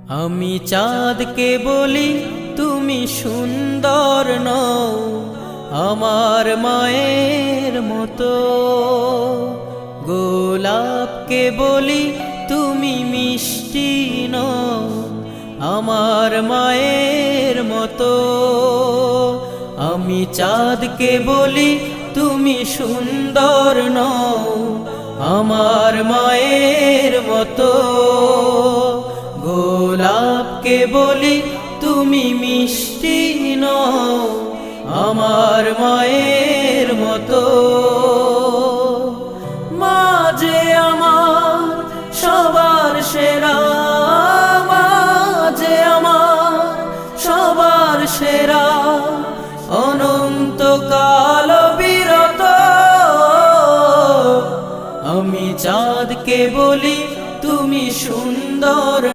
আমি চাঁদকে বলি তুমি সুন্দর নও আমার মায়ের মতো, গোলাপকে বলি তুমি মিষ্টি নও আমার মায়ের মতো। আমি চাঁদকে বলি তুমি সুন্দর নও আমার মায়ের মতো, গোলাপকে বলি তুমি মিষ্টি নও আমার মায়ের মতো।